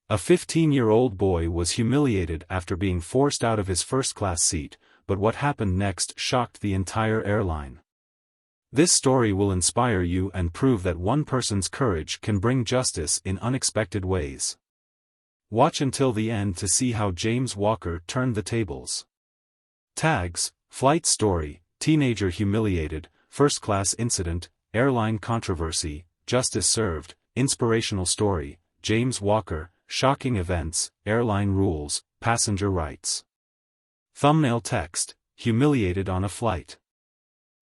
A 15-year-old boy was humiliated after being forced out of his first-class seat, but what happened next shocked the entire airline. This story will inspire you and prove that one person's courage can bring justice in unexpected ways. Watch until the end to see how James Walker turned the tables. Tags: Flight Story, Teenager Humiliated, First-Class Incident, Airline Controversy, Justice Served, Inspirational Story, James Walker, Shocking Events, Airline Rules, Passenger Rights. Thumbnail text: Humiliated on a flight.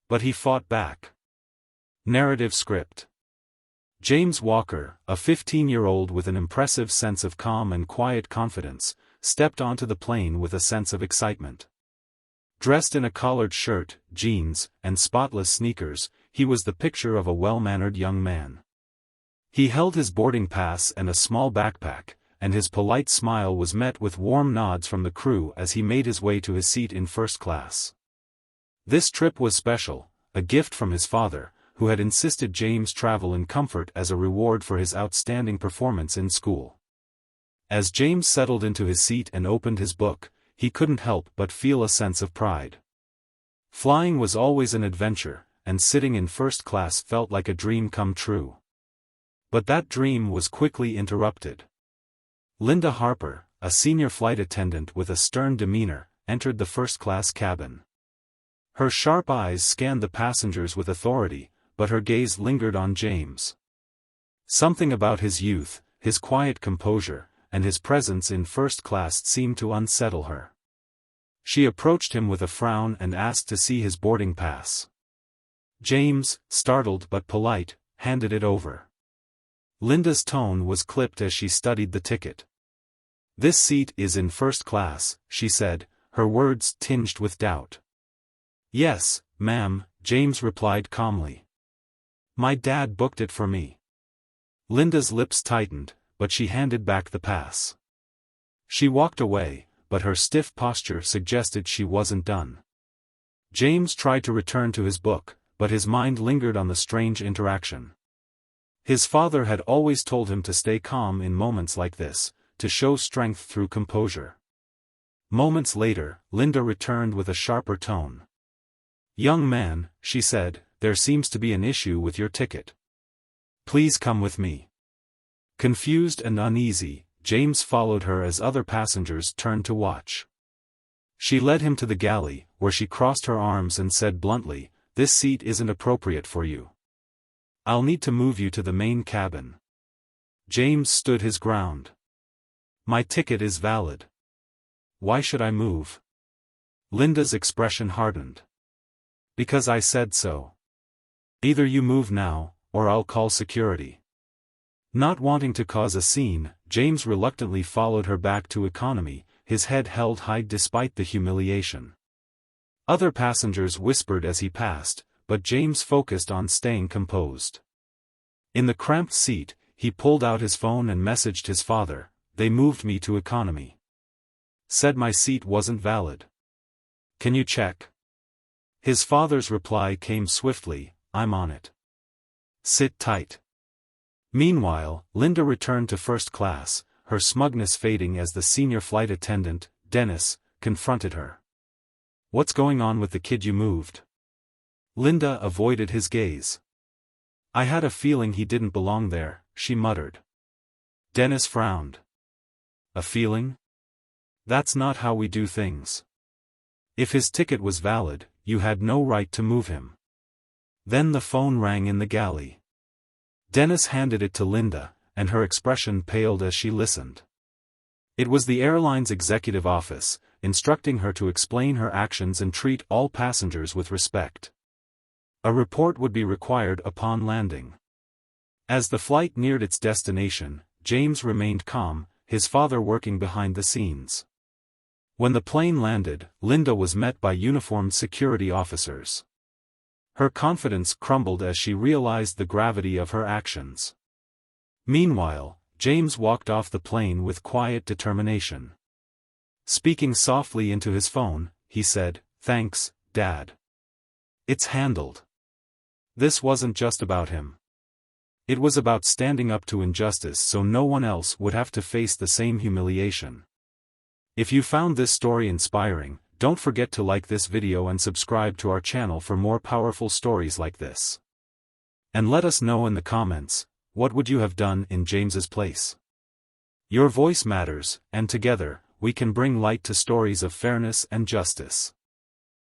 But he fought back. Narrative script: James Walker, a 15-year-old with an impressive sense of calm and quiet confidence, stepped onto the plane with a sense of excitement. Dressed in a collared shirt, jeans, and spotless sneakers, he was the picture of a well-mannered young man. He held his boarding pass and a small backpack, and his polite smile was met with warm nods from the crew as he made his way to his seat in first class. This trip was special, a gift from his father, who had insisted James travel in comfort as a reward for his outstanding performance in school. As James settled into his seat and opened his book, he couldn't help but feel a sense of pride. Flying was always an adventure, and sitting in first class felt like a dream come true. But that dream was quickly interrupted. Linda Harper, a senior flight attendant with a stern demeanor, entered the first-class cabin. Her sharp eyes scanned the passengers with authority, but her gaze lingered on James. Something about his youth, his quiet composure, and his presence in first class seemed to unsettle her. She approached him with a frown and asked to see his boarding pass. James, startled but polite, handed it over. Linda's tone was clipped as she studied the ticket. "This seat is in first class," she said, her words tinged with doubt. "Yes, ma'am," James replied calmly. "My dad booked it for me." Linda's lips tightened, but she handed back the pass. She walked away, but her stiff posture suggested she wasn't done. James tried to return to his book, but his mind lingered on the strange interaction. His father had always told him to stay calm in moments like this, to show strength through composure. Moments later, Linda returned with a sharper tone. "Young man," she said, "there seems to be an issue with your ticket. Please come with me." Confused and uneasy, James followed her as other passengers turned to watch. She led him to the galley, where she crossed her arms and said bluntly, "This seat isn't appropriate for you. I'll need to move you to the main cabin." James stood his ground. "My ticket is valid. Why should I move?" Linda's expression hardened. "Because I said so. Either you move now, or I'll call security." Not wanting to cause a scene, James reluctantly followed her back to economy, his head held high despite the humiliation. Other passengers whispered as he passed, but James focused on staying composed. In the cramped seat, he pulled out his phone and messaged his father, "They moved me to economy. Said my seat wasn't valid. Can you check?" His father's reply came swiftly, "I'm on it. Sit tight." Meanwhile, Linda returned to first class, her smugness fading as the senior flight attendant, Dennis, confronted her. "What's going on with the kid you moved?" Linda avoided his gaze. "I had a feeling he didn't belong there," she muttered. Dennis frowned. "A feeling? That's not how we do things. If his ticket was valid, you had no right to move him." Then the phone rang in the galley. Dennis handed it to Linda, and her expression paled as she listened. It was the airline's executive office, instructing her to explain her actions and treat all passengers with respect. A report would be required upon landing. As the flight neared its destination, James remained calm, his father working behind the scenes. When the plane landed, Linda was met by uniformed security officers. Her confidence crumbled as she realized the gravity of her actions. Meanwhile, James walked off the plane with quiet determination. Speaking softly into his phone, he said, "Thanks, Dad. It's handled." This wasn't just about him. It was about standing up to injustice so no one else would have to face the same humiliation. If you found this story inspiring, don't forget to like this video and subscribe to our channel for more powerful stories like this. And let us know in the comments, what would you have done in James's place? Your voice matters, and together, we can bring light to stories of fairness and justice.